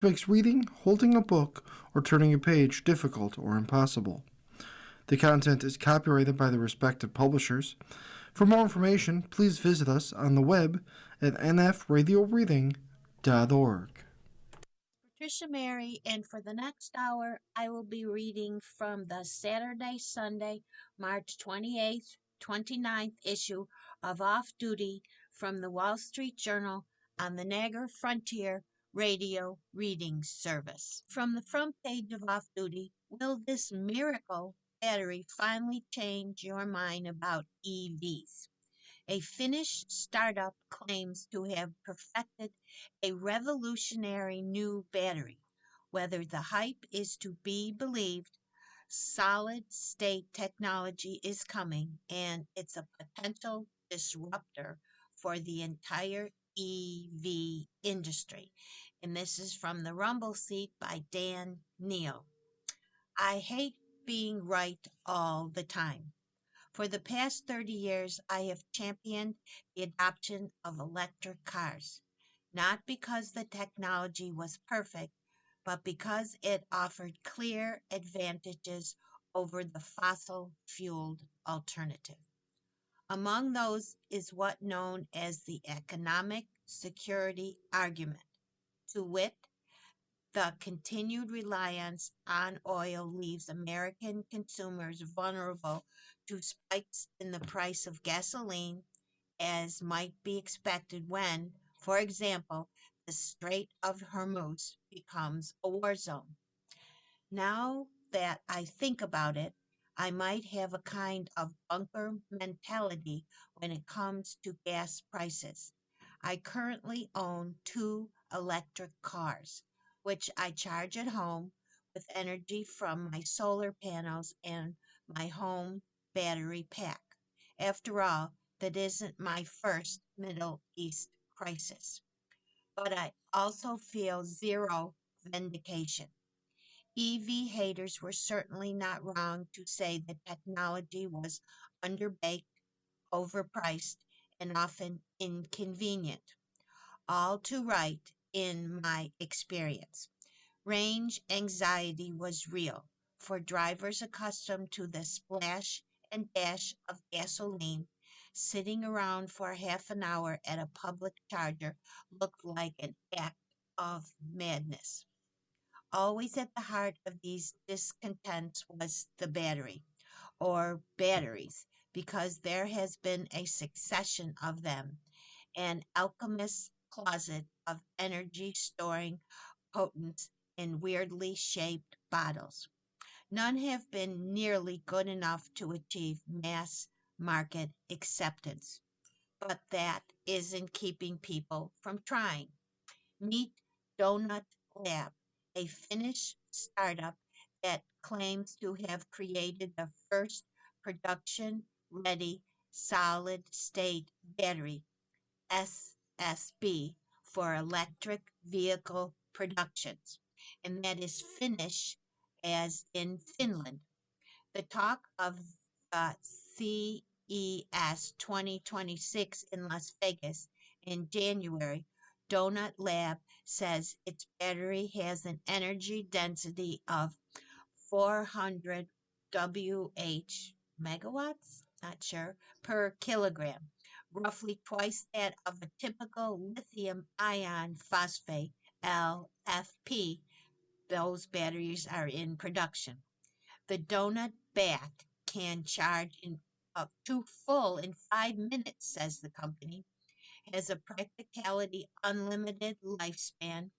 makes reading, holding a book, or turning a page difficult or impossible. The content is copyrighted by the respective publishers. For more information, please visit us on the web at nfradioreading.org. Patricia Mary, and for the next hour, I will be reading from the Saturday, Sunday, March 28th, 29th issue of Off Duty from the Wall Street Journal on the Niagara Frontier Radio Reading Service. From the front page of Off Duty, will this miracle battery finally change your mind about EVs? A Finnish startup claims to have perfected a revolutionary new battery. Whether the hype is to be believed, solid state technology is coming and it's a potential disruptor for the entire EV industry. And this is from the Rumble Seat by Dan Neal. I hate being right all the time. For the past 30 years, I have championed the adoption of electric cars, not because the technology was perfect, but because it offered clear advantages over the fossil fueled alternative. Among those is what known as the economic security argument, to wit, the continued reliance on oil leaves American consumers vulnerable to spikes in the price of gasoline, as might be expected when, for example, the Strait of Hormuz becomes a war zone. Now that I think about it, I might have a kind of bunker mentality when it comes to gas prices. I currently own two electric cars, which I charge at home with energy from my solar panels and my home battery pack. After all, that isn't my first Middle East crisis. But I also feel zero vindication. EV haters were certainly not wrong to say the technology was underbaked, overpriced, and often inconvenient. All too right in my experience. Range anxiety was real for drivers accustomed to the splash and dash of gasoline. Sitting around for half an hour at a public charger looked like an act of madness. Always at the heart of these discontents was the battery, or batteries, because there has been a succession of them, an alchemist's closet of energy storing potents in weirdly shaped bottles. None have been nearly good enough to achieve mass market acceptance, but that isn't keeping people from trying. Meet Donut Lab, a Finnish startup that claims to have created the first production ready solid state battery SSB for electric vehicle productions, and that is Finnish as in Finland. The talk of CES 2026 in Las Vegas in January, Donut Lab says its battery has an energy density of 400 WH megawatts, not sure, per kilogram, roughly twice that of a typical lithium ion phosphate LFP. Those batteries are in production. The donut bat can charge in up to full in 5 minutes, says the company, has a practicality unlimited lifespan,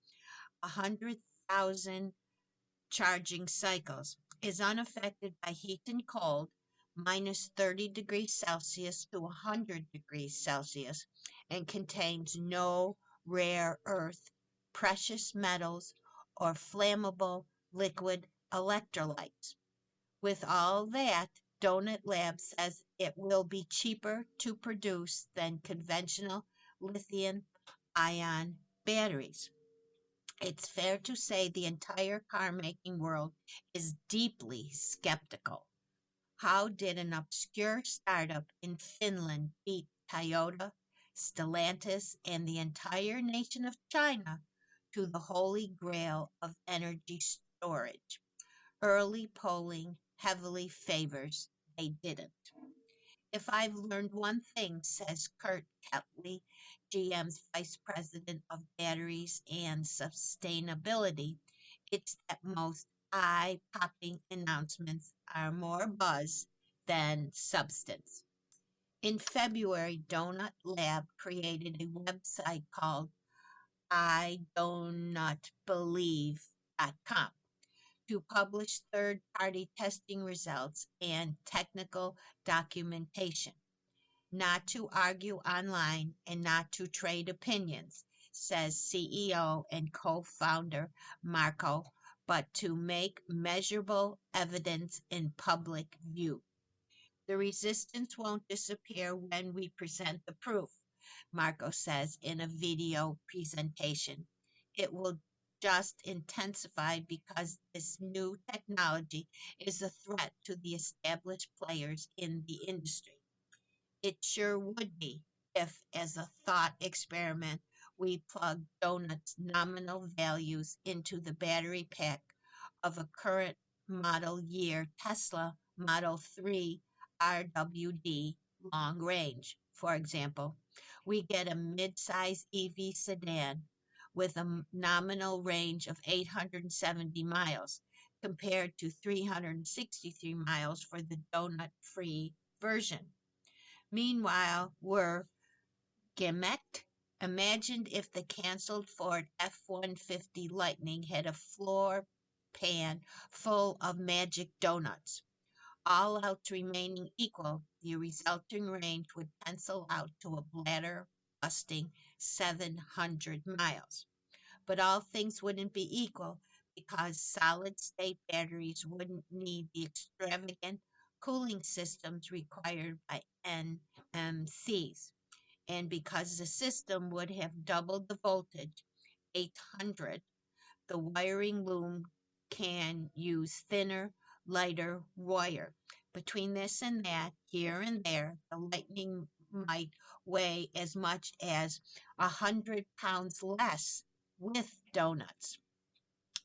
100,000 charging cycles, is unaffected by heat and cold, minus 30 degrees Celsius to 100 degrees Celsius, and contains no rare earth, precious metals, or flammable liquid electrolytes. With all that, Donut Lab says it will be cheaper to produce than conventional lithium ion batteries. It's fair to say the entire car making world is deeply skeptical. How did an obscure startup in Finland beat Toyota, Stellantis, and the entire nation of China to the holy grail of energy storage. Early polling heavily favors they didn't. If I've learned one thing, says Kurt Ketley, GM's Vice President of Batteries and Sustainability, it's that most eye popping announcements are more buzz than substance. In February, Donut Lab created a website called idonotbelieve.com to publish third party testing results and technical documentation, not to argue online and not to trade opinions, says CEO and co founder Marco, but to make measurable evidence in public view. The resistance won't disappear when we present the proof, Marco says in a video presentation. It will just intensify because this new technology is a threat to the established players in the industry. It sure would be if, as a thought experiment, we plugged Donut's nominal values into the battery pack of a current model year Tesla Model 3 RWD long range. For example, we get a midsize EV sedan with a nominal range of 870 miles compared to 363 miles for the donut free version. Meanwhile, we're Gemet imagined if the canceled Ford F-150 Lightning had a floor pan full of magic donuts. All else remaining equal, the resulting range would pencil out to a bladder busting 700 miles. But all things wouldn't be equal because solid state batteries wouldn't need the extravagant cooling systems required by NMCs. And because the system would have doubled the voltage, 800, the wiring loom can use thinner, lighter wire. Between this and that, here and there, the lightning might weigh as much as 100 pounds less with donuts.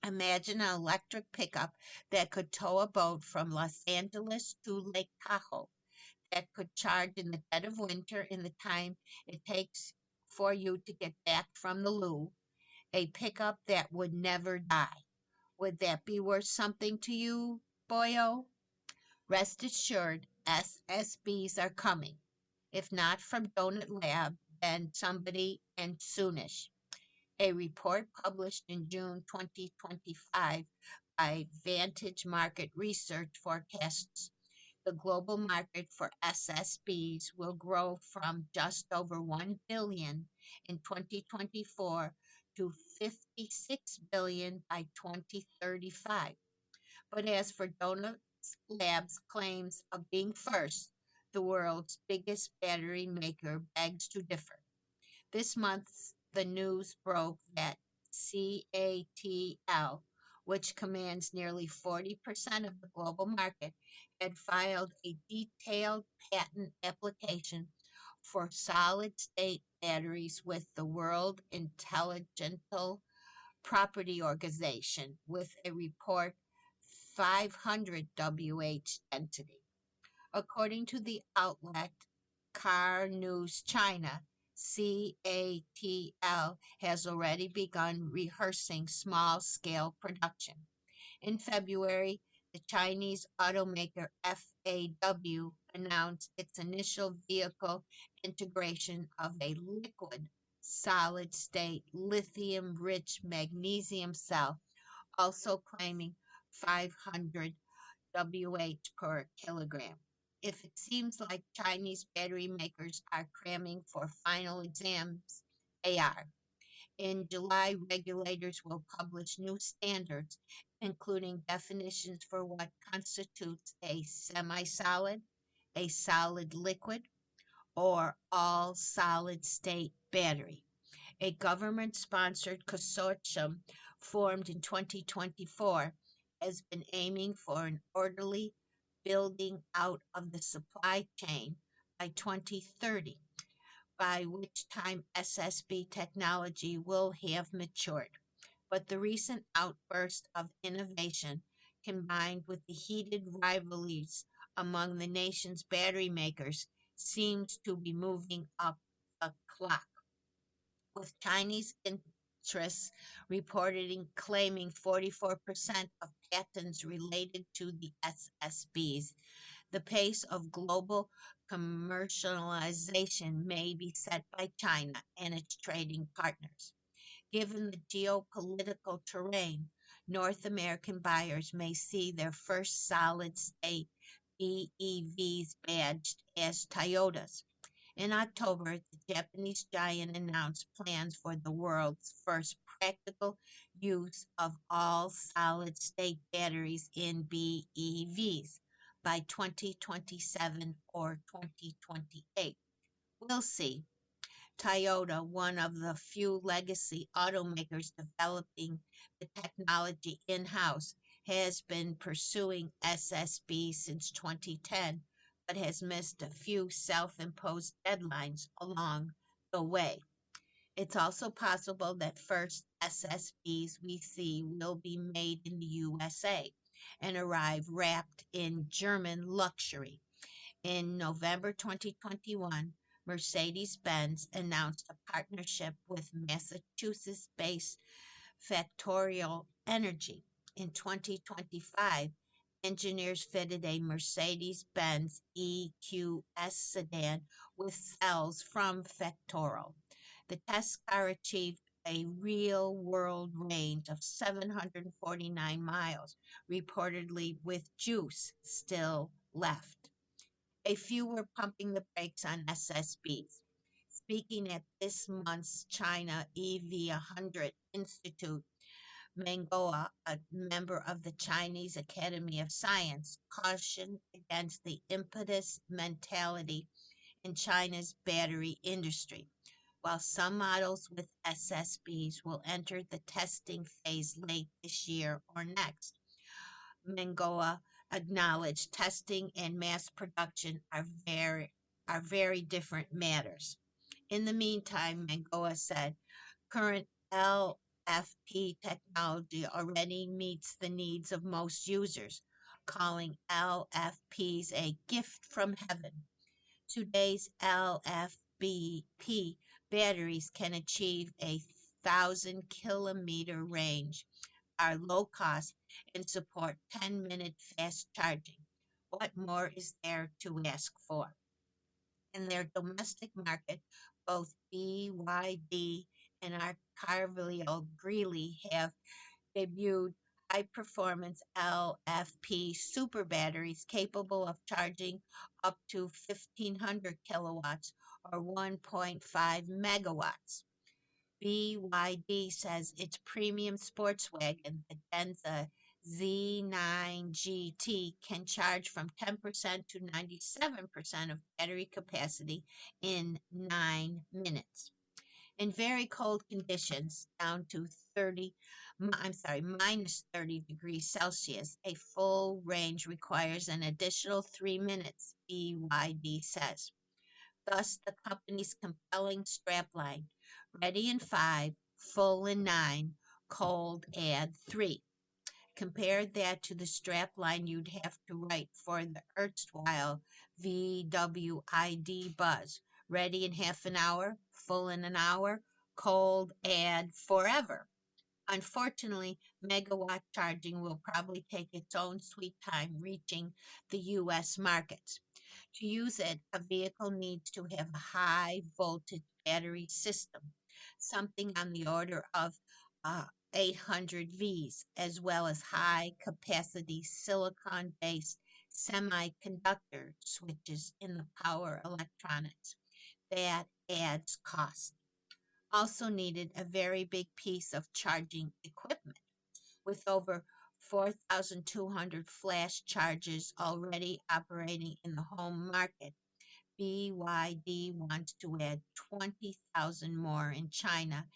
Imagine an electric pickup that could tow a boat from Los Angeles to Lake Tahoe, that could charge in the dead of winter in the time it takes for you to get back from the loo, a pickup that would never die. Would that be worth something to you, boyo? Rest assured, SSBs are coming. If not from Donut Lab, then somebody and soonish. A report published in June 2025 by Vantage Market Research forecasts the global market for SSBs will grow from just over 1 billion in 2024 to 56 billion by 2035. But as for Donut Labs' claims of being first, the world's biggest battery maker begs to differ. This month, the news broke that CATL, which commands nearly 40% of the global market, had filed a detailed patent application for solid state batteries with the World Intellectual Property Organization with a report 500 WH density. According to the outlet Car News China, CATL has already begun rehearsing small scale production. In February, the Chinese automaker FAW announced its initial vehicle integration of a liquid solid state lithium rich magnesium cell, also claiming 500 WH per kilogram. If it seems like Chinese battery makers are cramming for final exams, they are. In July, regulators will publish new standards, including definitions for what constitutes a semi solid, a solid liquid, or all solid state battery. A government sponsored consortium formed in 2024 has been aiming for an orderly building out of the supply chain by 2030, by which time SSB technology will have matured. But the recent outburst of innovation, combined with the heated rivalries among the nation's battery makers, seems to be moving up the clock, with Chinese interests reportedly claiming 44% of patents related to the SSBs. The pace of global commercialization may be set by China and its trading partners. Given the geopolitical terrain, North American buyers may see their first solid state BEVs badged as Toyotas. In October, the Japanese giant announced plans for the world's first practical use of all solid state batteries in BEVs by 2027 or 2028. We'll see. Toyota, one of the few legacy automakers developing the technology in house, has been pursuing SSB since 2010, but has missed a few self imposed deadlines along the way. It's also possible that first SSBs we see will be made in the USA and arrive wrapped in German luxury. In November 2021, Mercedes Benz announced a partnership with Massachusetts based Factorial Energy. In 2025, engineers fitted a Mercedes Benz EQS sedan with cells from Factorial. The test car achieved a real world range of 749 miles, reportedly with juice still left. A few were pumping the brakes on SSBs. Speaking at this month's China EV 100 Institute, Mangoa, a member of the Chinese Academy of Science, cautioned against the impetus mentality in China's battery industry. While some models with SSBs will enter the testing phase late this year or next, Mangoa acknowledged testing and mass production are very different matters. In the meantime, Mangoa said, current LFP technology already meets the needs of most users, calling LFPs a gift from heaven. Today's LFBP batteries can achieve a 1,000 kilometer range, are low cost, and support 10-minute fast charging. What more is there to ask for? In their domestic market, both BYD and our Carvalho Greeley have debuted high performance LFP super batteries capable of charging up to 1,500 kilowatts or 1.5 megawatts. BYD says its premium sports wagon, the Denza Z9 GT, can charge from 10% to 97% of battery capacity in 9 minutes. In very cold conditions, down to minus 30 degrees Celsius, a full range requires an additional 3 minutes, BYD says. Thus, the company's compelling strapline, ready in 5, full in 9, cold add 3. Compare that to the strapline you'd have to write for the erstwhile VWID Buzz, ready in half an hour, full in an hour, cold add forever. Unfortunately, megawatt charging will probably take its own sweet time reaching the US markets. To use it, a vehicle needs to have a high voltage battery system, something on the order of 800 Vs, as well as high capacity silicon based semiconductor switches in the power electronics. That adds cost. Also needed a very big piece of charging equipment. With over 4,200 flash chargers already operating in the home market, BYD wants to add 20,000 more in China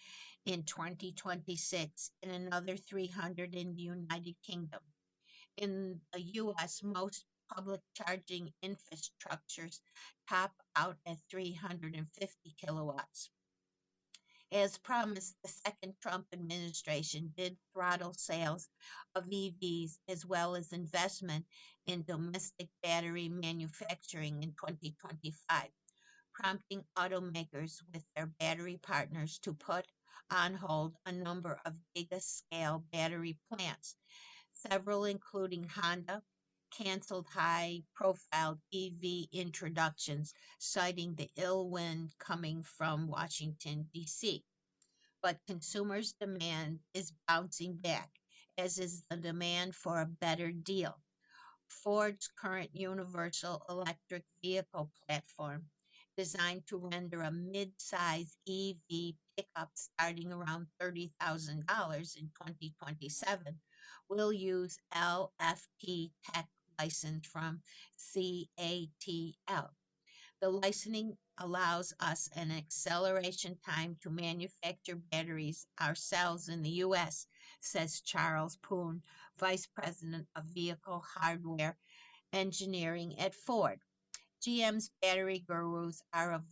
in 2026 and another 300 in the United Kingdom. In the US, most public charging infrastructures top out at 350 kilowatts. As promised, the second Trump administration did throttle sales of EVs as well as investment in domestic battery manufacturing in 2025, prompting automakers with their battery partners to put on hold a number of giga-scale battery plants. Several, including Honda, canceled high-profile EV introductions, citing the ill wind coming from Washington, D.C. But consumers' demand is bouncing back, as is the demand for a better deal. Ford's current universal electric vehicle platform, designed to render a mid-size EV pickup starting around $30,000 in 2027, will use LFP tech license from CATL. The licensing allows us an acceleration time to manufacture batteries ourselves in the U.S., says Charles Poon, Vice President of Vehicle Hardware Engineering at Ford. GM's battery gurus are of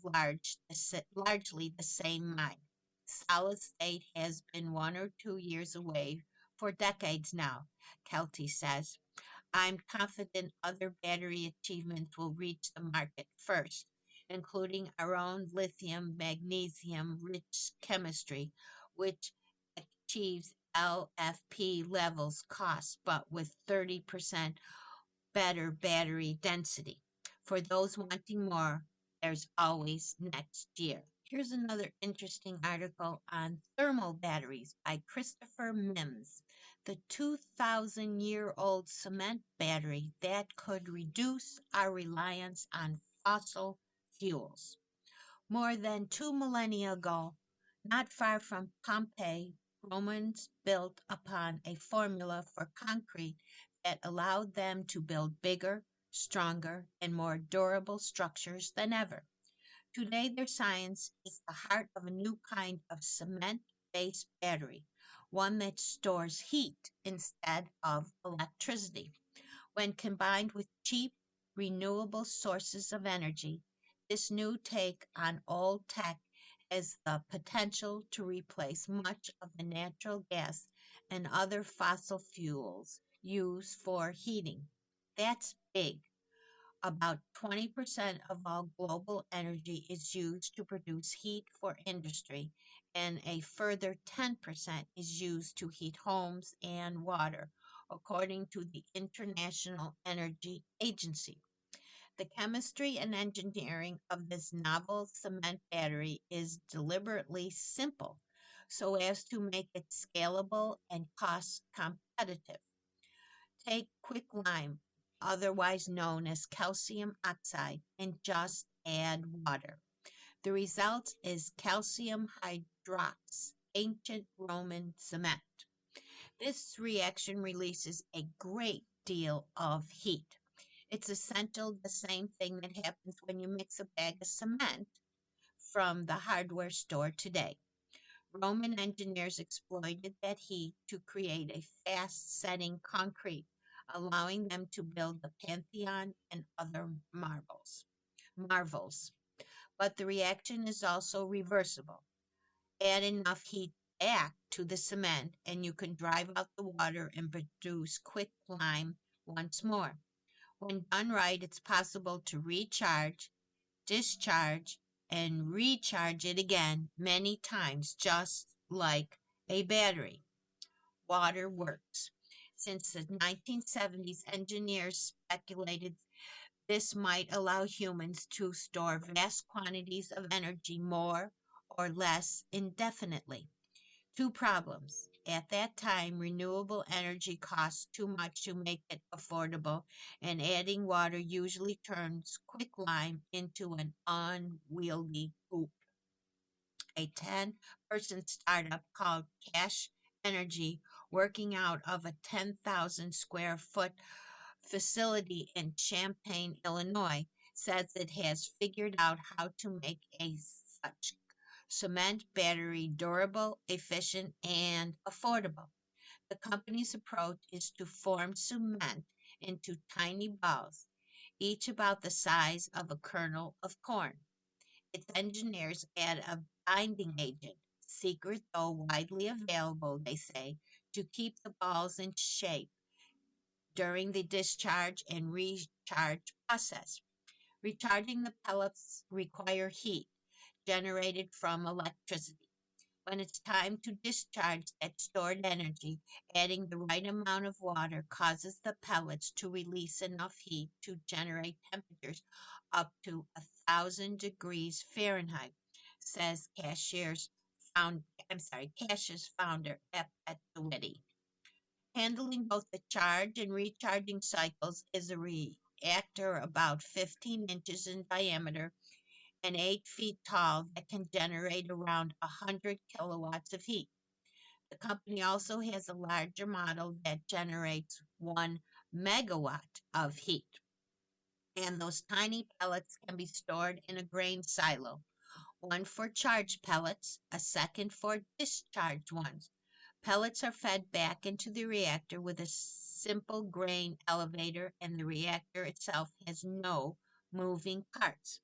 largely the same mind. Solid state has been 1 or 2 years away for decades now, Kelty says. I'm confident other battery achievements will reach the market first, including our own lithium magnesium rich chemistry, which achieves LFP levels cost but with 30% better battery density. For those wanting more, there's always next year. Here's another interesting article on thermal batteries by Christopher Mims, the 2,000-year-old cement battery that could reduce our reliance on fossil fuels. More than 2 millennia ago, not far from Pompeii, Romans built upon a formula for concrete that allowed them to build bigger, stronger, and more durable structures than ever. Today, their science is the heart of a new kind of cement based battery, one that stores heat instead of electricity. When combined with cheap, renewable sources of energy, this new take on old tech has the potential to replace much of the natural gas and other fossil fuels used for heating. That's big. About 20% of all global energy is used to produce heat for industry, and a further 10% is used to heat homes and water, according to the International Energy Agency. The chemistry and engineering of this novel cement battery is deliberately simple so as to make it scalable and cost competitive. Take quicklime, otherwise known as calcium oxide, and just add water. The result is calcium hydrox, ancient Roman cement. This reaction releases a great deal of heat. It's essential the same thing that happens when you mix a bag of cement from the hardware store today. Roman engineers exploited that heat to create a fast setting concrete, allowing them to build the Pantheon and other marvels. But the reaction is also reversible. Add enough heat back to the cement, and you can drive out the water and produce quicklime once more. When done right, it's possible to recharge, discharge, and recharge it again many times, just like a battery. Water works. Since the 1970s, engineers speculated this might allow humans to store vast quantities of energy more or less indefinitely. Two problems. At that time, renewable energy costs too much to make it affordable, and adding water usually turns quicklime into an unwieldy goop. A 10-person startup called Cash Energy, working out of a 10,000 square foot facility in Champaign, Illinois, says it has figured out how to make a such cement battery durable, efficient, and affordable. The company's approach is to form cement into tiny balls, each about the size of a kernel of corn. Its engineers add a binding agent, secret though widely available, they say, to keep the balls in shape during the discharge and recharge process. Recharging the pellets require heat generated from electricity. When it's time to discharge that stored energy, adding the right amount of water causes the pellets to release enough heat to generate temperatures up to 1,000 degrees Fahrenheit, says Cash's founder at Witty. Handling both the charge and recharging cycles is a reactor about 15 inches in diameter and 8 feet tall that can generate around 100 kilowatts of heat. The company also has a larger model that generates 1 megawatt of heat. And those tiny pellets can be stored in a grain silo, one for charged pellets, a second for discharged ones. Pellets are fed back into the reactor with a simple grain elevator, and the reactor itself has no moving parts.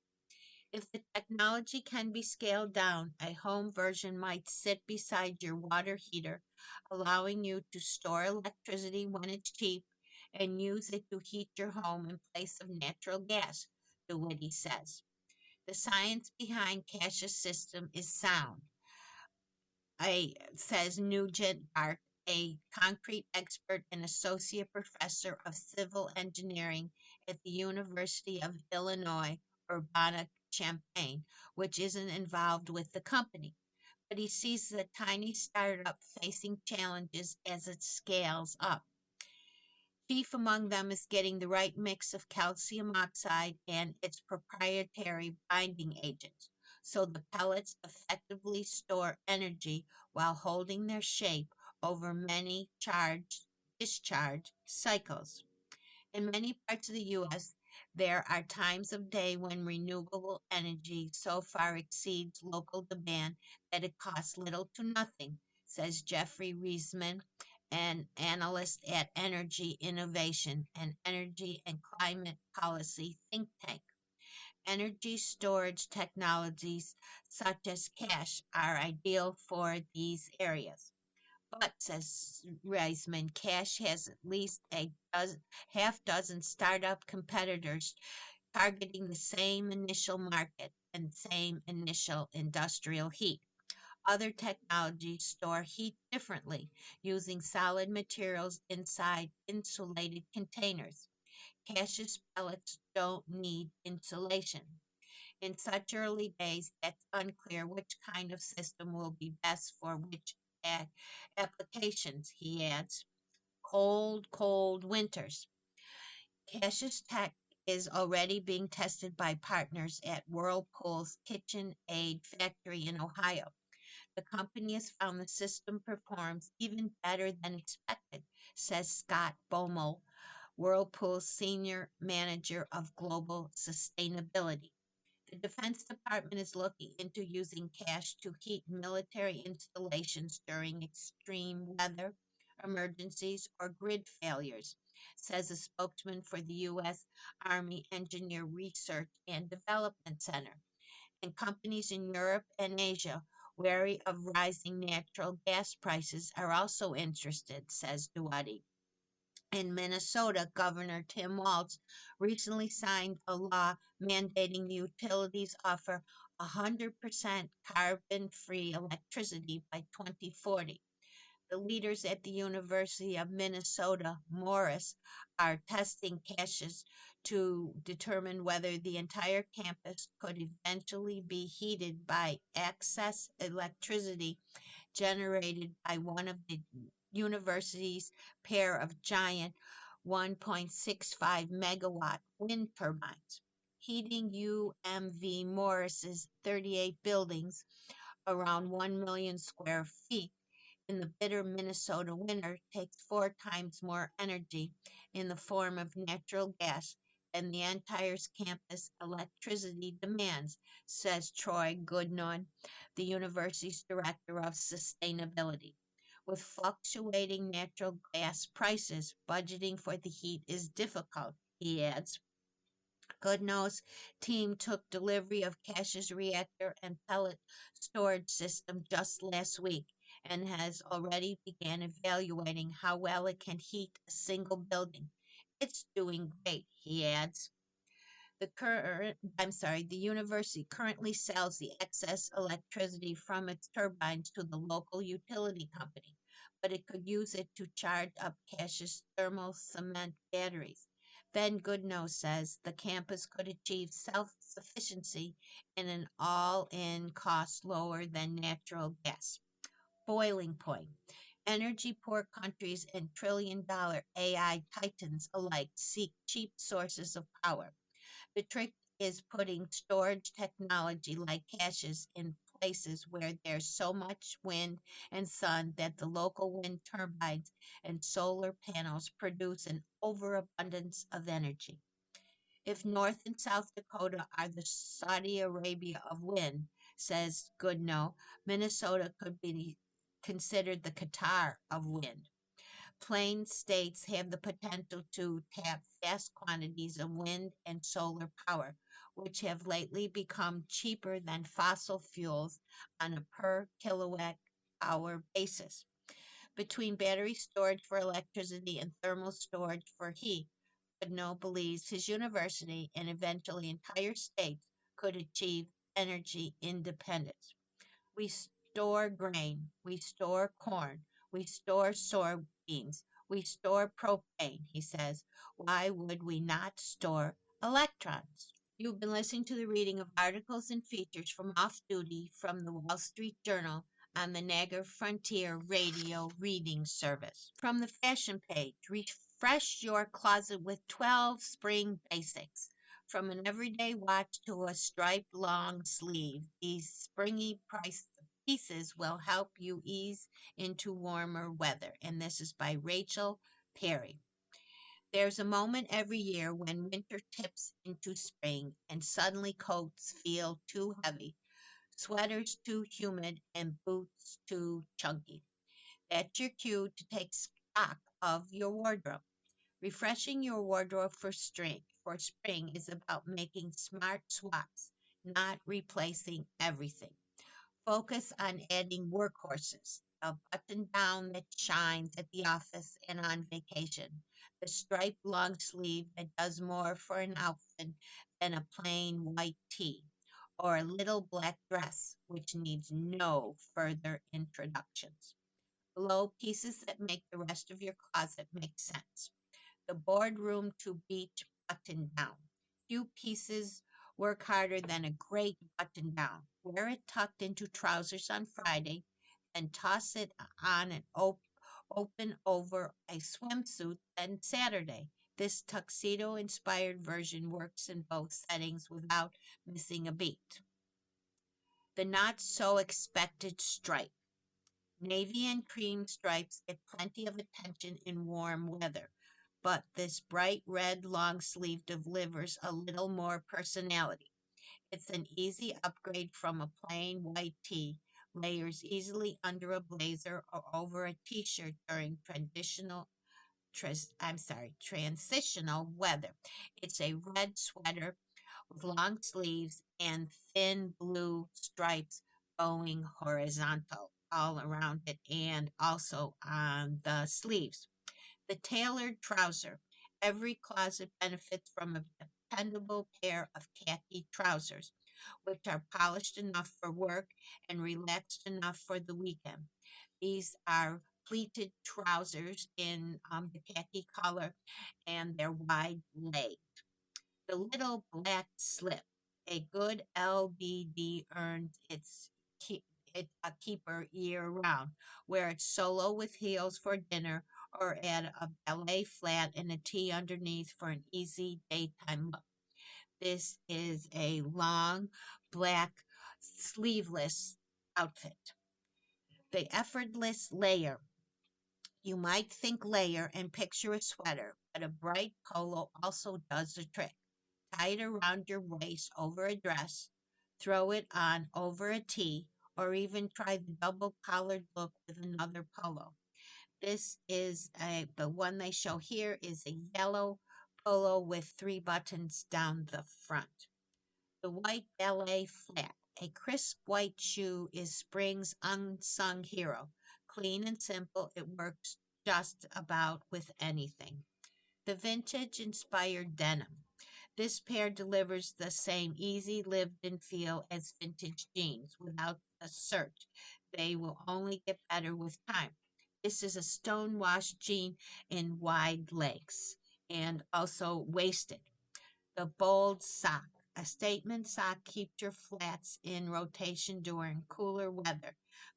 If the technology can be scaled down, a home version might sit beside your water heater, allowing you to store electricity when it's cheap and use it to heat your home in place of natural gas, DeWitty says. The science behind Cash's system is sound, says Nugent Art, a concrete expert and associate professor of civil engineering at the University of Illinois Urbana-Champaign, which isn't involved with the company. But he sees the tiny startup facing challenges as it scales up. Chief among them is getting the right mix of calcium oxide and its proprietary binding agents, so the pellets effectively store energy while holding their shape over many charge discharge cycles. In many parts of the U.S., there are times of day when renewable energy so far exceeds local demand that it costs little to nothing, says Jeffrey Reisman, an analyst at Energy Innovation, an energy and climate policy think tank. Energy storage technologies such as cash are ideal for these areas. But, says Reisman, Cash has at least half dozen startup competitors targeting the same initial market and same initial industrial heat. Other technologies store heat differently, using solid materials inside insulated containers. Cash's pellets don't need insulation. In such early days, it's unclear which kind of system will be best for which applications, he adds. Cold winters. Cash's tech is already being tested by partners at Whirlpool's KitchenAid factory in Ohio. The company has found the system performs even better than expected, says Scott Bommel, Whirlpool's senior manager of global sustainability. The Defense Department is looking into using cash to heat military installations during extreme weather, emergencies, or grid failures, says a spokesman for the U.S. Army Engineer Research and Development Center. And companies in Europe and Asia, wary of rising natural gas prices, are also interested, says Duwadi. In Minnesota, Governor Tim Walz recently signed a law mandating the utilities offer 100% carbon free electricity by 2040. The leaders at the University of Minnesota, Morris, are testing caches to determine whether the entire campus could eventually be heated by excess electricity generated by one of the university's pair of giant 1.65 megawatt wind turbines. Heating UMV Morris's 38 buildings, around 1 million square feet, in the bitter Minnesota winter takes 4 times more energy in the form of natural gas than the entire campus electricity demands, says Troy Goodnon, the university's director of sustainability. With fluctuating natural gas prices, budgeting for the heat is difficult, he adds. Goodno's team took delivery of Cash's reactor and pellet storage system just last week and has already began evaluating how well it can heat a single building. It's doing great, he adds. The university currently sells the excess electricity from its turbines to the local utility company, but it could use it to charge up Cash's thermal cement batteries. Ben Goodnow says the campus could achieve self-sufficiency in an all-in cost lower than natural gas. Boiling point. Energy poor countries and trillion-dollar AI titans alike seek cheap sources of power. The trick is putting storage technology like caches in places where there's so much wind and sun that the local wind turbines and solar panels produce an overabundance of energy. If North and South Dakota are the Saudi Arabia of wind, says Goodnow, Minnesota could be considered the Qatar of wind. Plain states have the potential to tap vast quantities of wind and solar power, which have lately become cheaper than fossil fuels on a per kilowatt hour basis. Between battery storage for electricity and thermal storage for heat, Goodnow believes his university and eventually entire states could achieve energy independence. We store grain, we store corn, we store soybeans, we store propane, he says. Why would we not store electrons? You've been listening to the reading of articles and features from Off Duty from the Wall Street Journal on the Niagara Frontier Radio Reading Service. From the fashion page, refresh your closet with 12 spring basics. From an everyday watch to a striped long sleeve, these springy pieces will help you ease into warmer weather. And this is by Rachel Perry. There's a moment every year when winter tips into spring and suddenly coats feel too heavy, sweaters too humid, and boots too chunky. That's your cue to take stock of your wardrobe. Refreshing your wardrobe for spring is about making smart swaps, not replacing everything. Focus on adding workhorses, a button down that shines at the office and on vacation, the striped long sleeve that does more for an outfit than a plain white tee, or a little black dress, which needs no further introductions. Below, pieces that make the rest of your closet make sense. The boardroom to beach button down. Few pieces work harder than a great button down. Wear it tucked into trousers on Friday, then toss it on and open over a swimsuit on Saturday. This tuxedo inspired version works in both settings without missing a beat. The not so expected stripe. Navy and cream stripes get plenty of attention in warm weather, but this bright red long sleeve delivers a little more personality. It's an easy upgrade from a plain white tee, layers easily under a blazer or over a t-shirt during transitional weather. It's a red sweater with long sleeves and thin blue stripes going horizontal all around it and also on the sleeves. The tailored trouser. Every closet benefits from a dependable pair of khaki trousers, which are polished enough for work and relaxed enough for the weekend. These are pleated trousers in the khaki color and they're wide leg. The little black slip. A good LBD earns a keeper year round. Wear it solo with heels for dinner or add a ballet flat and a tee underneath for an easy daytime look. This is a long black sleeveless outfit. The effortless layer. You might think layer and picture a sweater, but a bright polo also does the trick. Tie it around your waist over a dress, throw it on over a tee, or even try the double collared look with another polo. The one they show here is a yellow polo with 3 buttons down the front. The white ballet flat. A crisp white shoe is spring's unsung hero. Clean and simple, it works just about with anything. The vintage inspired denim. This pair delivers the same easy lived in feel as vintage jeans without the search. They will only get better with time. This is a stonewashed jean in wide legs and also waisted. The bold sock. A statement sock keeps your flats in rotation during cooler weather.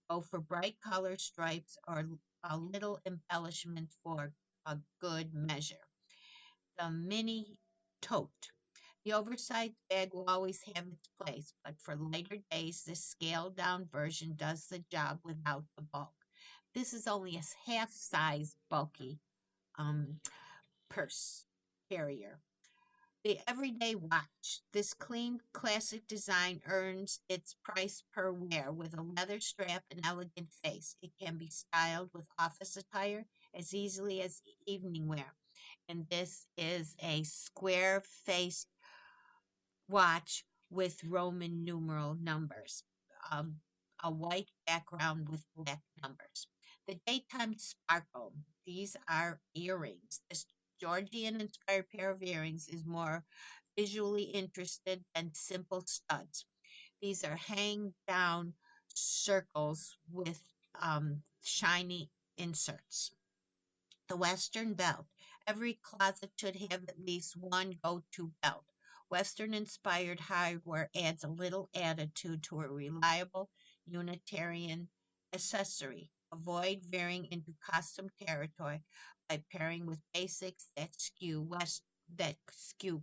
Go for bright color stripes or a little embellishment for a good measure. The mini tote. The oversized bag will always have its place, but for lighter days, this scaled down version does the job without the bulk. This is only a half size bulky um, purse carrier. The everyday watch. This clean, classic design earns its price per wear with a leather strap and elegant face. It can be styled with office attire as easily as evening wear. And this is a square faced watch with Roman numeral numbers, um, a white background with black numbers. The daytime sparkle. These are earrings. This Georgian inspired pair of earrings is more visually interested than simple studs. These are hang down circles with shiny inserts. The Western belt. Every closet should have at least one go to belt. Western inspired hardware adds a little attitude to a reliable Unitarian accessory. Avoid veering into custom territory by pairing with basics that skew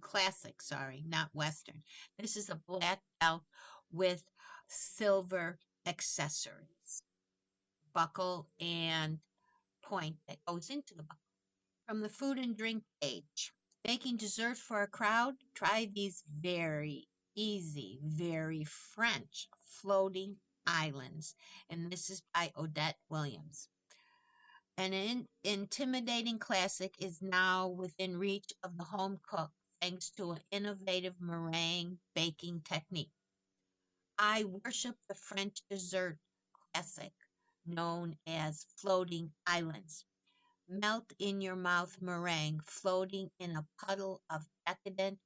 classic, not Western. This is a black belt with silver accessories, buckle and point that goes into the buckle. From the food and drink page. Making dessert for a crowd? Try these very easy, very French floating islands. And this is by Odette Williams. An intimidating classic is now within reach of the home cook thanks to an innovative meringue baking technique. I worship the French dessert classic known as floating islands. Melt in your mouth meringue floating in a puddle of decadent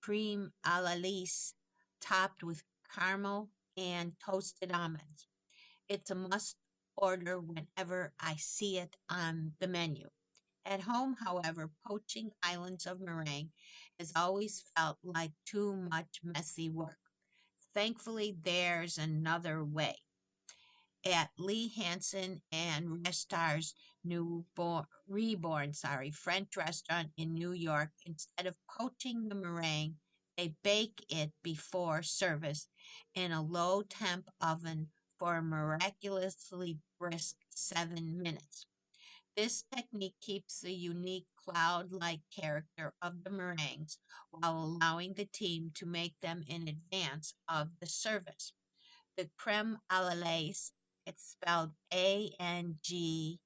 cream a la lisse topped with caramel and toasted almonds. It's a must order whenever I see it on the menu. At home, however, poaching islands of meringue has always felt like too much messy work. Thankfully, there's another way. At Lee Hansen and Restar's French restaurant in New York, instead of poaching the meringue, they bake it before service in a low temp oven for a miraculously brisk 7 minutes. This technique keeps the unique cloud-like character of the meringues while allowing the team to make them in advance of the service. The creme anglaise, it's spelled Anglaise,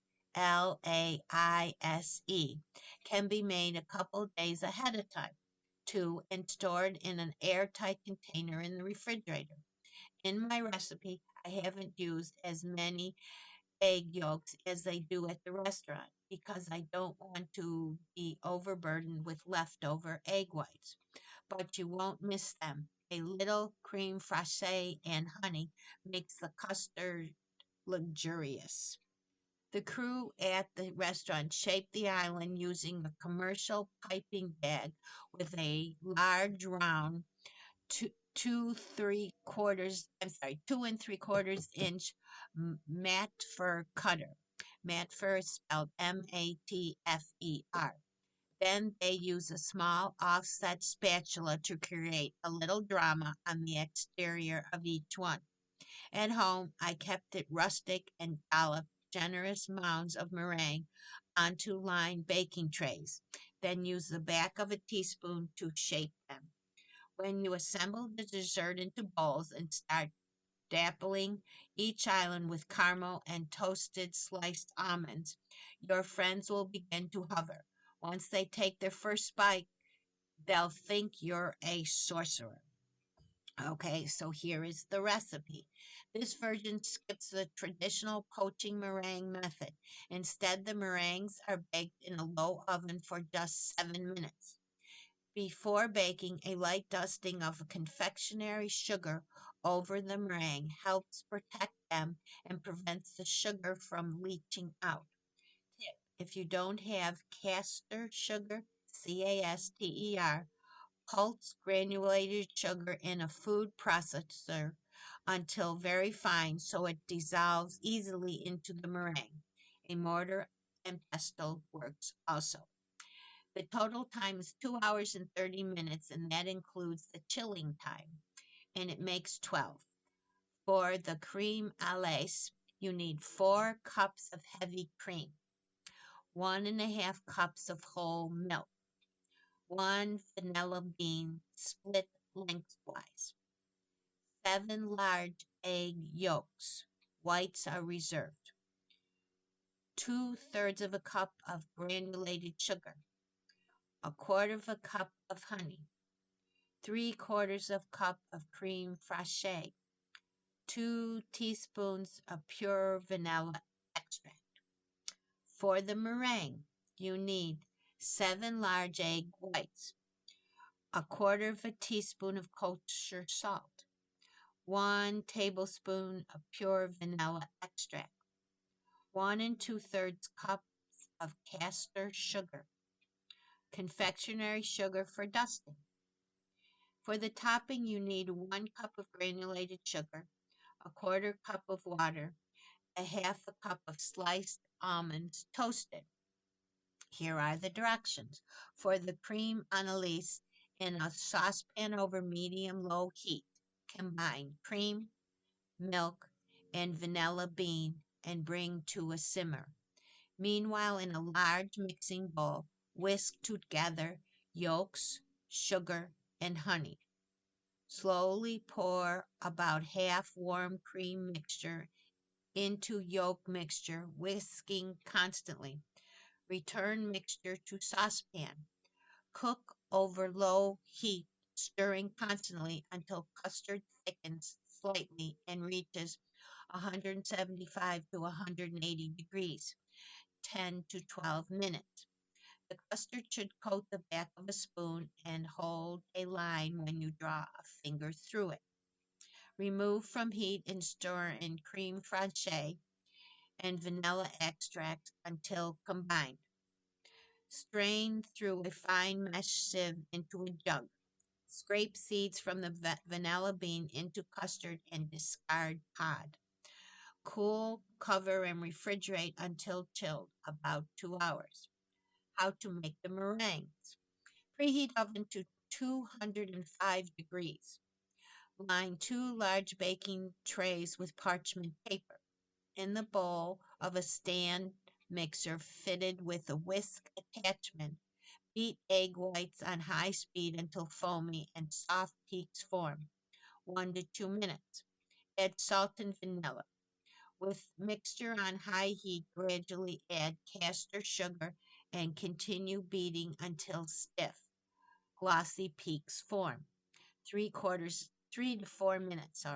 can be made a couple days ahead of time, too, and stored in an airtight container in the refrigerator. In my recipe, I haven't used as many egg yolks as they do at the restaurant because I don't want to be overburdened with leftover egg whites. But you won't miss them. A little cream fraiche and honey makes the custard luxurious. The crew at the restaurant shaped the island using a commercial piping bag with a large round 2 and 3/4 inch mat fur cutter. Mat fur is spelled Matfer. Then they use a small offset spatula to create a little drama on the exterior of each one. At home, I kept it rustic and dolloped generous mounds of meringue onto lined baking trays, then used the back of a teaspoon to shape them. When you assemble the dessert into bowls and start dappling each island with caramel and toasted sliced almonds, your friends will begin to hover. Once they take their first bite, They'll think you're a sorcerer. Okay, so here is the recipe. This version skips the traditional poaching meringue method. Instead, the meringues are baked in a low oven for just 7 minutes. Before baking, a light dusting of confectionery sugar over the meringue helps protect them and prevents the sugar from leaching out. Tip: if you don't have caster sugar, CASTER, pulse granulated sugar in a food processor until very fine so it dissolves easily into the meringue. A mortar and pestle works also. The total time is 2 hours and 30 minutes, and that includes the chilling time, and it makes 12. For the creme alace, you need 4 cups of heavy cream, 1.5 cups of whole milk, 1 vanilla bean split lengthwise, 7 large egg yolks, whites are reserved, 2/3 of a cup of granulated sugar, a quarter of a cup of honey, 3/4 of cup of creme fraiche, 2 teaspoons of pure vanilla extract. For the meringue, you need 7 large egg whites, a quarter of a teaspoon of kosher salt, 1 tablespoon of pure vanilla extract, 1 2/3 cups of caster sugar, confectionery sugar for dusting. For the topping, you need 1 cup of granulated sugar, a quarter cup of water, a half a cup of sliced almonds toasted. Here are the directions. For the creme annalise, in a saucepan over medium-low heat, combine cream, milk, and vanilla bean and bring to a simmer. Meanwhile, in a large mixing bowl, whisk together yolks, sugar, and honey. Slowly pour about half warm cream mixture into yolk mixture, whisking constantly. Return mixture to saucepan. Cook over low heat, stirring constantly until custard thickens slightly and reaches 175 to 180 degrees, 10 to 12 minutes. The custard should coat the back of a spoon and hold a line when you draw a finger through it. Remove from heat and stir in creme fraiche and vanilla extract until combined. Strain through a fine mesh sieve into a jug. Scrape seeds from the vanilla bean into custard and discard pod. Cool, cover, and refrigerate until chilled, about 2 hours. How to make the meringues. Preheat oven to 205 degrees. Line 2 large baking trays with parchment paper. In the bowl of a stand mixer fitted with a whisk attachment, beat egg whites on high speed until foamy and soft peaks form, 1 to 2 minutes. Add salt and vanilla. With mixture on high heat, gradually add caster sugar and continue beating until stiff, glossy peaks form. 3 to 4 minutes,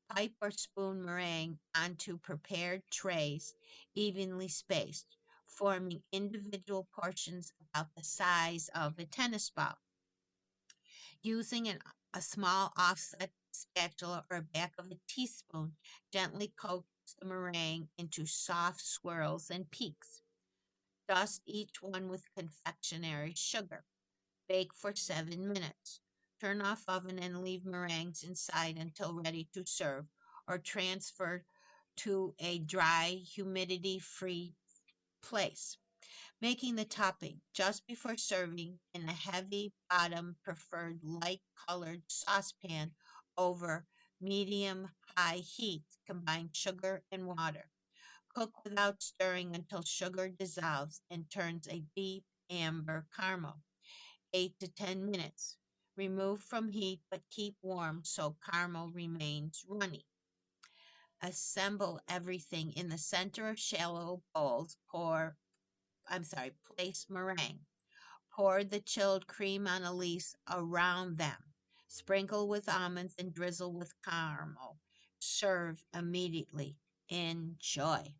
Pipe or spoon meringue onto prepared trays, evenly spaced, forming individual portions about the size of a tennis ball. Using a small offset spatula or back of a teaspoon, gently coat the meringue into soft swirls and peaks. Dust each one with confectionery sugar. Bake for 7 minutes. Turn off oven and leave meringues inside until ready to serve, or transfer to a dry, humidity-free place. Making the topping just before serving in a heavy bottom preferred light colored saucepan over medium high heat. Combine sugar and water. Cook without stirring until sugar dissolves and turns a deep amber caramel. 8 to 10 minutes. Remove from heat but keep warm so caramel remains runny. Assemble everything in the center of shallow bowls. Place meringue. Pour the chilled cream on Elise around them. Sprinkle with almonds and drizzle with caramel. Serve immediately. Enjoy.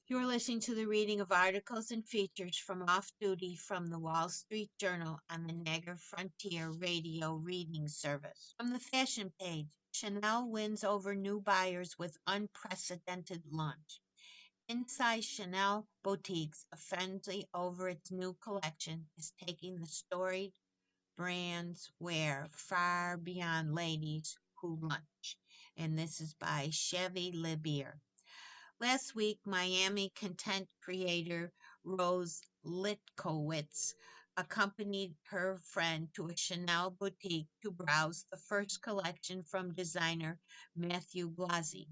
You're listening to the reading of articles and features from Off Duty from the Wall Street Journal on the Niagara Frontier Radio Reading Service. From the fashion page, Chanel wins over new buyers with unprecedented launch. Inside Chanel boutiques, a frenzy over its new collection is taking the storied brand's wear far beyond ladies who lunch. And this is by Chevy Libier. Last week, Miami content creator Rose Litkowitz accompanied her friend to a Chanel boutique to browse the first collection from designer Matthew Blasi.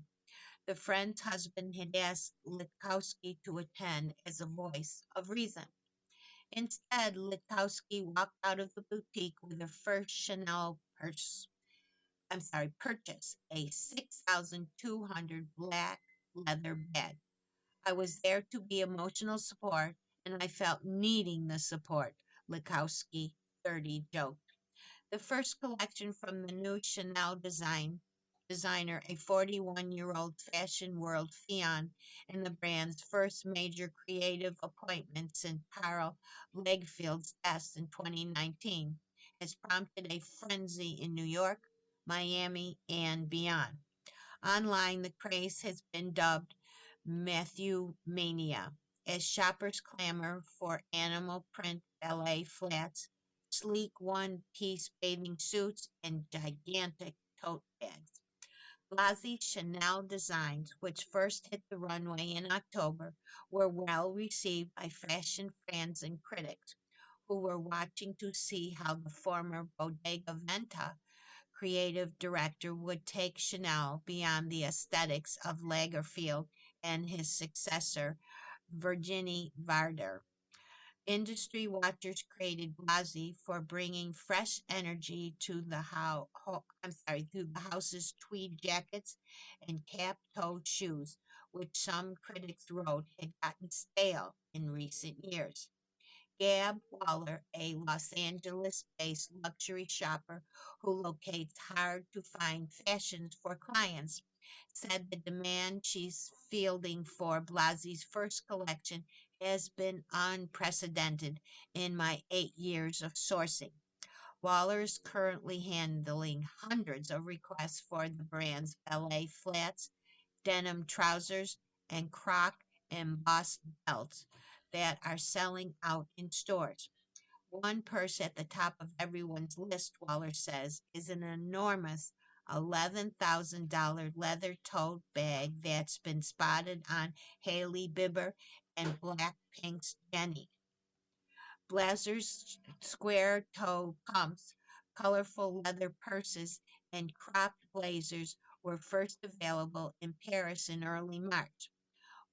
The friend's husband had asked Litkowski to attend as a voice of reason. Instead, Litkowski walked out of the boutique with her first Chanel purchase, a 6,200 black leather bag. I was there to be emotional support, and I felt needing the support, Litkowski, 30, joked. The first collection from the new Chanel designer, a 41-year-old fashion world fian, and the brand's first major creative appointment since Karl Lagerfeld's death in 2019, has prompted a frenzy in New York, Miami, and beyond. Online, the craze has been dubbed Matthew Mania, as shoppers clamor for animal print ballet flats, sleek one-piece bathing suits, and gigantic tote bags. Blasi Chanel designs, which first hit the runway in October, were well received by fashion fans and critics, who were watching to see how the former Bodega Venta creative director would take Chanel beyond the aesthetics of Lagerfeld and his successor, Virginie Varder. Industry watchers created Blasi for bringing fresh energy to the house's tweed jackets and cap-toed shoes, which some critics wrote had gotten stale in recent years. Gab Waller, a Los Angeles-based luxury shopper who locates hard-to-find fashions for clients, said the demand she's fielding for Blasi's first collection has been unprecedented in my 8 years of sourcing. Waller is currently handling hundreds of requests for the brand's ballet flats, denim trousers, and croc embossed belts that are selling out in stores. One purse at the top of everyone's list, Waller says, is an enormous $11,000 leather tote bag that's been spotted on Hailey Bieber and Blackpink's Jennie. Blazers, square toe pumps, colorful leather purses, and cropped blazers were first available in Paris in early March.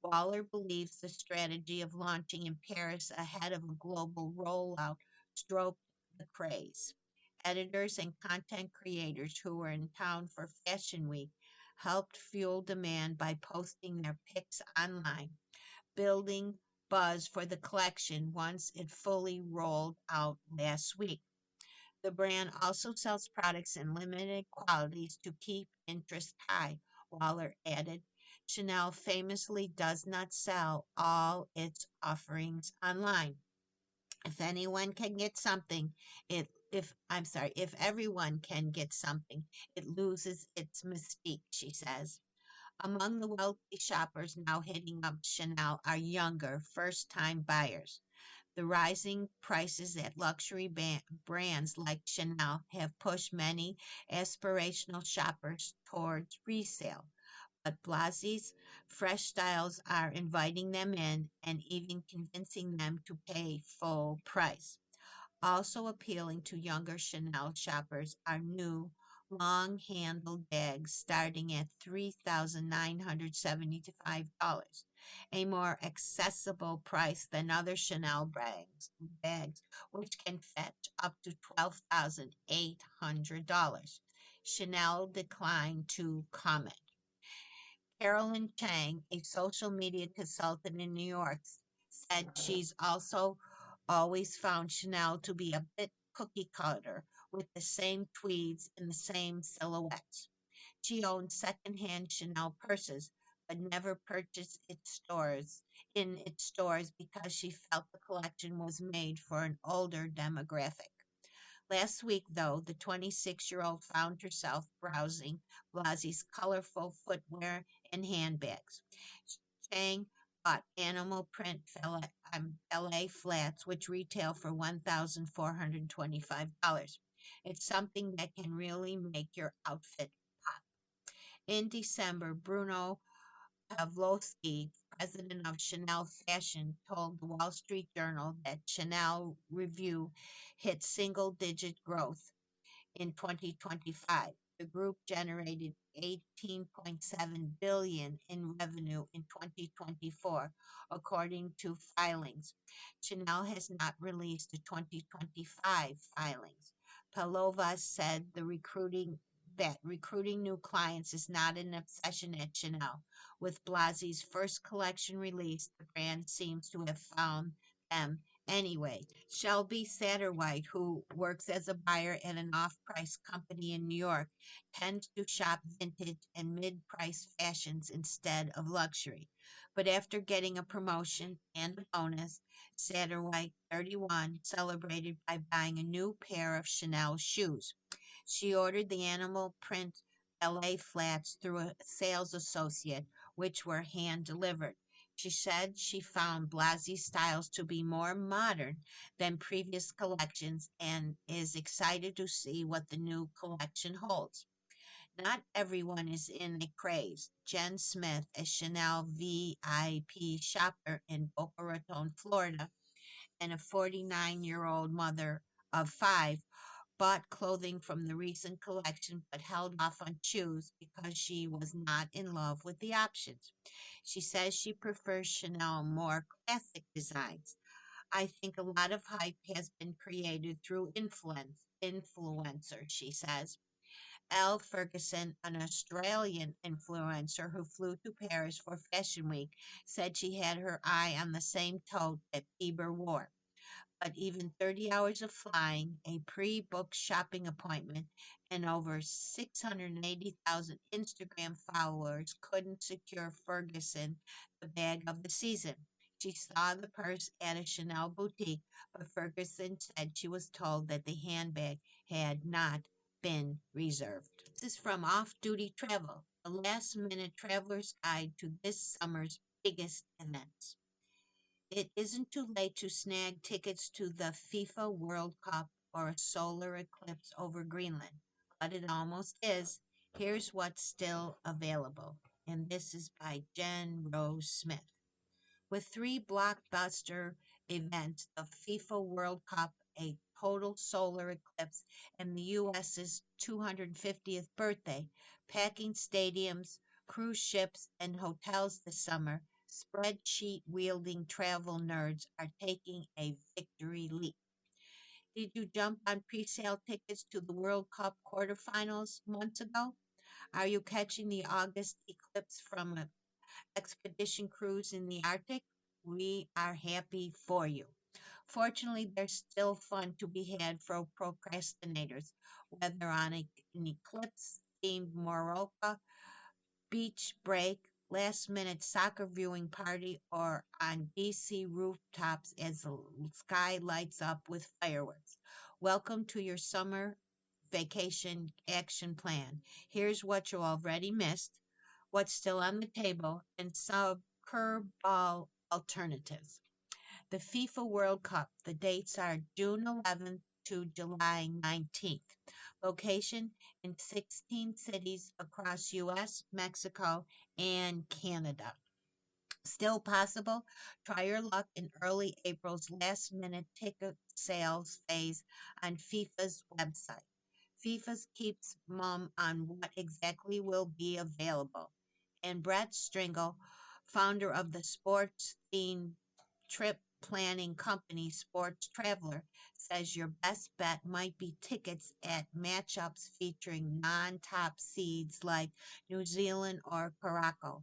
Waller believes the strategy of launching in Paris ahead of a global rollout stroked the craze. Editors and content creators who were in town for Fashion Week helped fuel demand by posting their pics online, building buzz for the collection once it fully rolled out last week. The brand also sells products in limited quantities to keep interest high, Waller added. Chanel famously does not sell all its offerings online. If anyone can get something, if everyone can get something, it loses its mystique, she says. Among the wealthy shoppers now hitting up Chanel are younger, first-time buyers. The rising prices at luxury brands like Chanel have pushed many aspirational shoppers towards resale. But Blasi's fresh styles are inviting them in and even convincing them to pay full price. Also appealing to younger Chanel shoppers are new long-handled bags starting at $3,975, a more accessible price than other Chanel bags, which can fetch up to $12,800. Chanel declined to comment. Carolyn Chang, a social media consultant in New York, said she's also always found Chanel to be a bit cookie cutter with the same tweeds and the same silhouettes. She owned secondhand Chanel purses, but never purchased in its stores because she felt the collection was made for an older demographic. Last week, though, the 26-year-old found herself browsing Blasy's colorful footwear and handbags. Chang bought animal print ballet flats, which retail for $1,425. It's something that can really make your outfit pop. In December, Bruno Pavlovsky, president of Chanel Fashion, told the Wall Street Journal that Chanel Review hit single digit growth in 2025. The group generated 18.7 billion in revenue in 2024, according to filings. Chanel has not released the 2025 filings. Palova said recruiting new clients is not an obsession at Chanel. With Blasy's first collection release, the brand seems to have found them anyway. Shelby Satterwhite, who works as a buyer at an off price company in New York, tends to shop vintage and mid price fashions instead of luxury. But after getting a promotion and a bonus, Satterwhite, 31, celebrated by buying a new pair of Chanel shoes. She ordered the animal print ballet flats through a sales associate, which were hand delivered. She said she found Blasy's styles to be more modern than previous collections and is excited to see what the new collection holds. Not everyone is in a craze. Jen Smith, a Chanel VIP shopper in Boca Raton, Florida, and a 49-year-old mother of five, bought clothing from the recent collection but held off on shoes because she was not in love with the options. She says she prefers Chanel more classic designs. I think a lot of hype has been created through influencers, she says. Elle Ferguson, an Australian influencer who flew to Paris for Fashion Week, said she had her eye on the same tote that Bieber wore. But even 30 hours of flying, a pre booked shopping appointment, and over 680,000 Instagram followers couldn't secure Ferguson the bag of the season. She saw the purse at a Chanel boutique, but Ferguson said she was told that the handbag had not been reserved. This is from Off Duty Travel, the last minute traveler's guide to this summer's biggest events. It isn't too late to snag tickets to the FIFA World Cup or a solar eclipse over Greenland, but it almost is. Here's what's still available, and this is by Jen Rose Smith. With three blockbuster events, the FIFA World Cup, a total solar eclipse, and the U.S.'s 250th birthday, packing stadiums, cruise ships, and hotels this summer, spreadsheet wielding travel nerds are taking a victory leap. Did you jump on pre sale tickets to the World Cup quarterfinals months ago? Are you catching the August eclipse from an expedition cruise in the Arctic? We are happy for you. Fortunately, there's still fun to be had for procrastinators, whether on an eclipse themed Morocco beach break, last minute soccer viewing party, or on DC rooftops as the sky lights up with fireworks. Welcome to your summer vacation action plan. Here's what you already missed, what's still on the table, and some curveball alternatives. The FIFA World Cup, the dates are June 11th to July 19th. Location in 16 cities across US, Mexico, and Canada. Still possible? Try your luck in early April's last minute ticket sales phase on FIFA's website. FIFA keeps mum on what exactly will be available. And Brett Stringle, founder of the sports themed trip planning company Sports Traveler, says your best bet might be tickets at matchups featuring non top seeds like New Zealand or Morocco,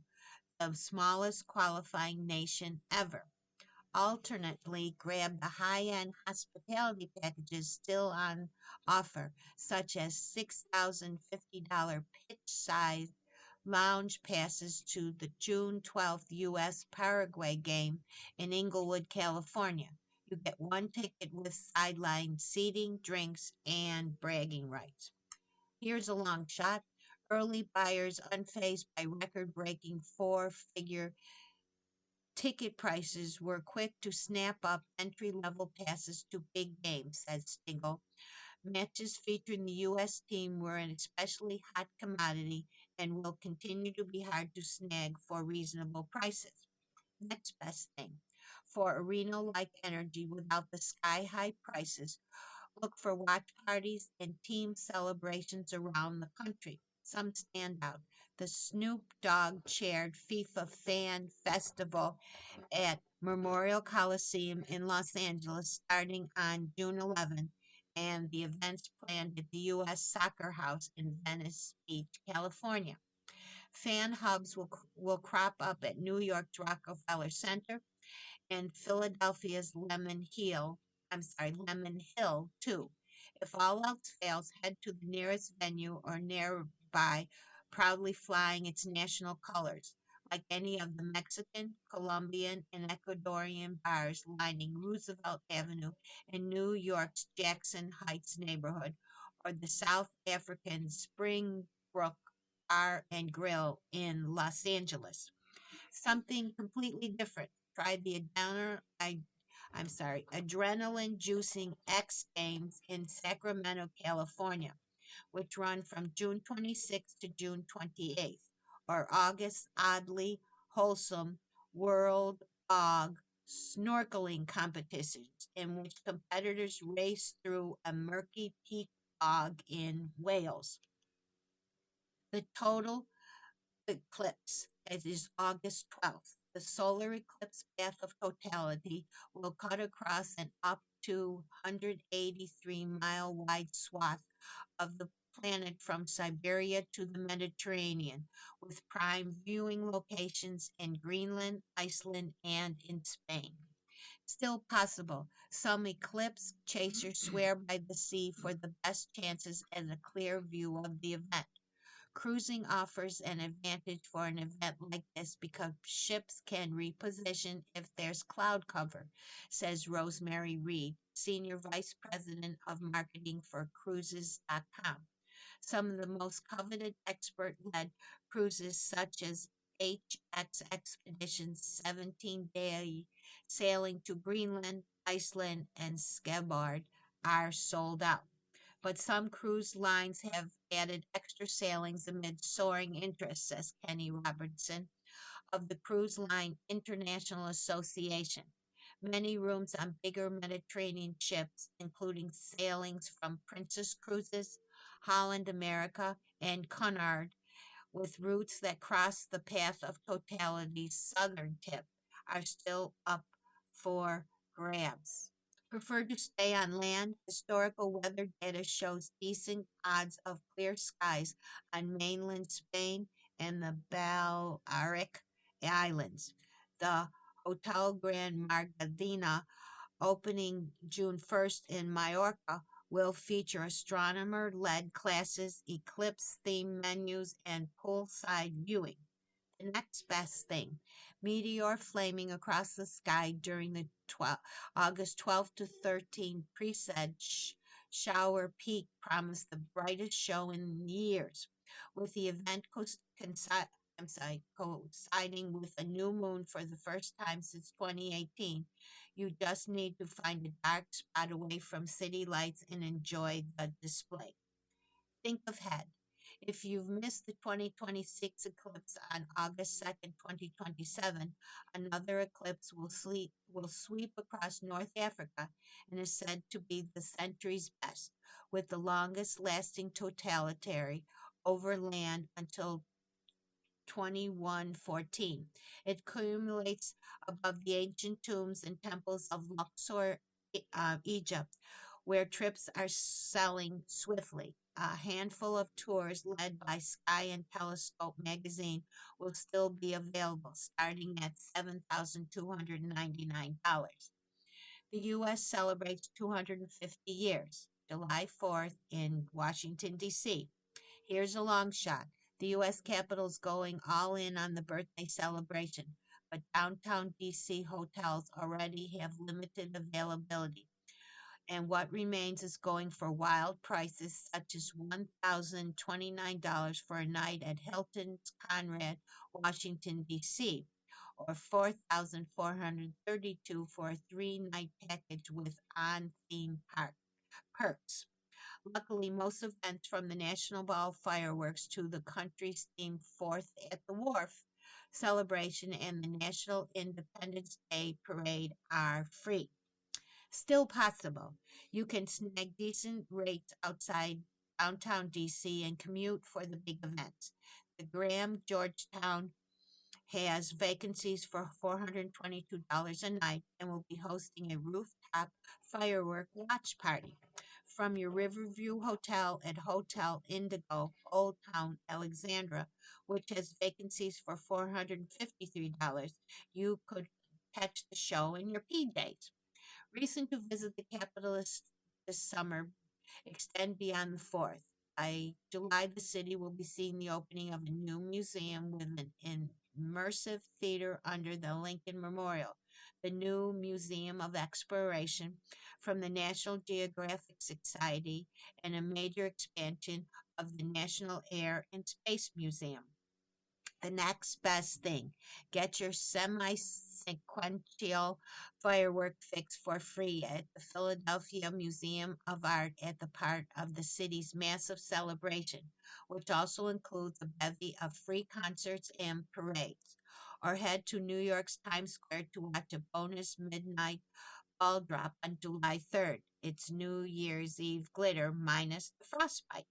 the smallest qualifying nation ever. Alternately, grab the high-end hospitality packages still on offer, such as $6,050 pitch-sized lounge passes to the June 12th U.S. Paraguay game in Inglewood, California. You get one ticket with sideline seating, drinks, and bragging rights. Here's a long shot. Early buyers unfazed by record-breaking four-figure ticket prices were quick to snap up entry-level passes to big games, said Stingle. Matches featuring the U.S. team were an especially hot commodity and will continue to be hard to snag for reasonable prices. Next best thing. For arena-like energy without the sky-high prices, look for watch parties and team celebrations around the country. Some stand out. The Snoop Dogg chaired FIFA Fan Festival at Memorial Coliseum in Los Angeles starting on June 11th, and the events planned at the U.S. Soccer House in Venice Beach, California. Fan hubs will crop up at New York's Rockefeller Center and Philadelphia's Lemon Hill, too. If all else fails, head to the nearest venue or nearby, proudly flying its national colors, like any of the Mexican, Colombian, and Ecuadorian bars lining Roosevelt Avenue in New York's Jackson Heights neighborhood, or the South African Springbrook Bar and Grill in Los Angeles. Something completely different. Try the adrenaline juicing X Games in Sacramento, California, which run from June 26th to June 28th, or August oddly wholesome World Bog snorkeling competitions in which competitors race through a murky peak bog in Wales. The total eclipse. It is August 12th. The solar eclipse path of totality will cut across an up to 183-mile wide swath of the planet from Siberia to the Mediterranean, with prime viewing locations in Greenland, Iceland, and in Spain. Still possible. Some eclipse chasers swear by the sea for the best chances at a clear view of the event. Cruising offers an advantage for an event like this because ships can reposition if there's cloud cover, says Rosemary Reed, Senior Vice President of Marketing for Cruises.com. Some of the most coveted expert led cruises, such as HX Expedition's 17-day sailing to Greenland, Iceland, and Svalbard, are sold out. But some cruise lines have added extra sailings amid soaring interest, says Kenny Robertson of the Cruise Line International Association. Many rooms on bigger Mediterranean ships, including sailings from Princess Cruises, Holland America, and Cunard, with routes that cross the path of totality's southern tip, are still up for grabs. Prefer to stay on land? Historical weather data shows decent odds of clear skies on mainland Spain and the Balearic Islands. The Hotel Grand Margadina, opening June 1st in Mallorca, will feature astronomer-led classes, eclipse-themed menus, and poolside viewing. The next best thing. Meteor flaming across the sky during the August 12th to 13th presaid shower peak promised the brightest show in years, with the event coinciding with a new moon for the first time since 2018. You just need to find a dark spot away from city lights and enjoy the display. Think ahead. If you've missed the 2026 eclipse on August 2nd, 2027, another eclipse will sweep across North Africa and is said to be the century's best, with the longest lasting totality over land until 2114. It accumulates above the ancient tombs and temples of Luxor, Egypt, where trips are selling swiftly. A handful of tours led by Sky and Telescope magazine will still be available, starting at $7,299. The U.S. celebrates 250 years, July 4th in Washington, D.C. Here's a long shot. The U.S. Capitol's going all in on the birthday celebration, but downtown D.C. hotels already have limited availability, and what remains is going for wild prices such as $1,029 for a night at Hilton's Conrad, Washington, D.C., or $4,432 for a three-night package with on-theme perks. Luckily, most events from the National Ball fireworks to the country's themed Fourth at the Wharf celebration and the National Independence Day parade are free. Still possible. You can snag decent rates outside downtown DC and commute for the big events. The Graham Georgetown has vacancies for $422 a night and will be hosting a rooftop firework watch party. From your Riverview Hotel at Hotel Indigo, Old Town, Alexandra, which has vacancies for $453, you could catch the show in your PJs. Reason to visit the capital this summer extend beyond the 4th. By July, the city will be seeing the opening of a new museum with an immersive theater under the Lincoln Memorial, the new Museum of Exploration from the National Geographic Society, and a major expansion of the National Air and Space Museum. The next best thing, get your semi-sequential firework fix for free at the Philadelphia Museum of Art at the part of the city's massive celebration, which also includes a bevy of free concerts and parades. Or head to New York's Times Square to watch a bonus midnight ball drop on July 3rd. It's New Year's Eve glitter minus the frostbite.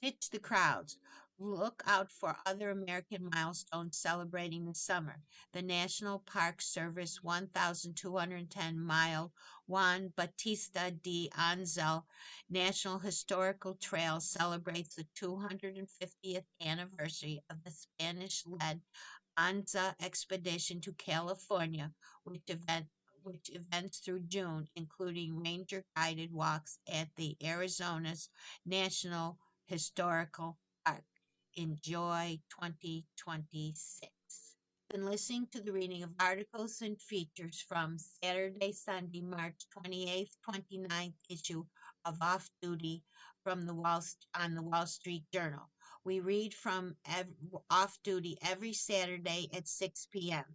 Ditch the crowds. Look out for other American milestones celebrating the summer. The National Park Service 1,210 mile Juan Bautista de Anzel National Historical Trail celebrates the 250th anniversary of the Spanish led Anza expedition to California, which events through June, including ranger guided walks at the Arizona's National Historical Park. Enjoy 2026. Been listening to the reading of articles and features from Saturday, Sunday, March 28th, 29th issue of Off Duty from on the Wall Street Journal. We read from Off Duty every Saturday at 6 p.m.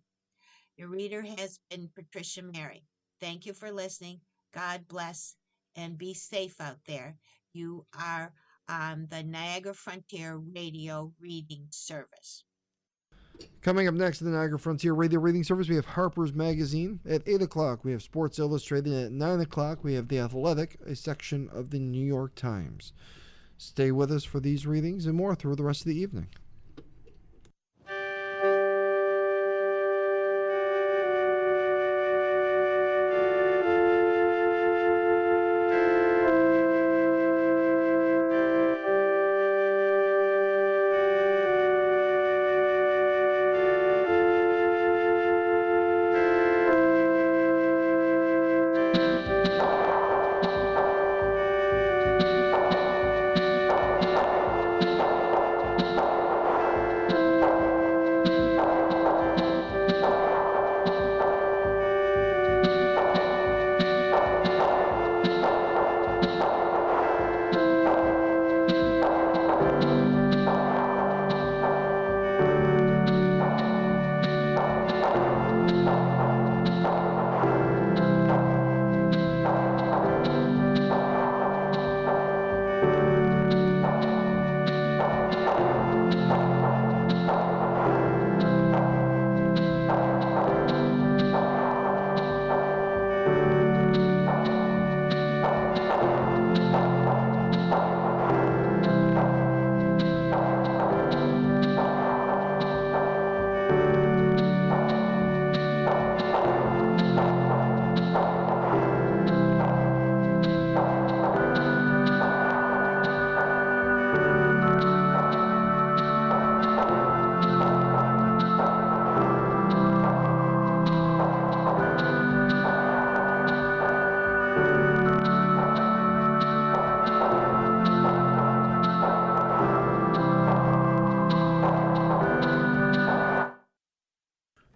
Your reader has been Patricia Mary. Thank you for listening. God bless and be safe out there. You are on the Niagara Frontier Radio Reading Service. Coming up next in the Niagara Frontier Radio Reading Service, we have Harper's Magazine. At 8 o'clock, we have Sports Illustrated. At 9 o'clock, we have The Athletic, a section of the New York Times. Stay with us for these readings and more through the rest of the evening.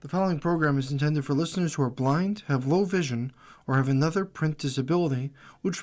The following program is intended for listeners who are blind, have low vision, or have another print disability, which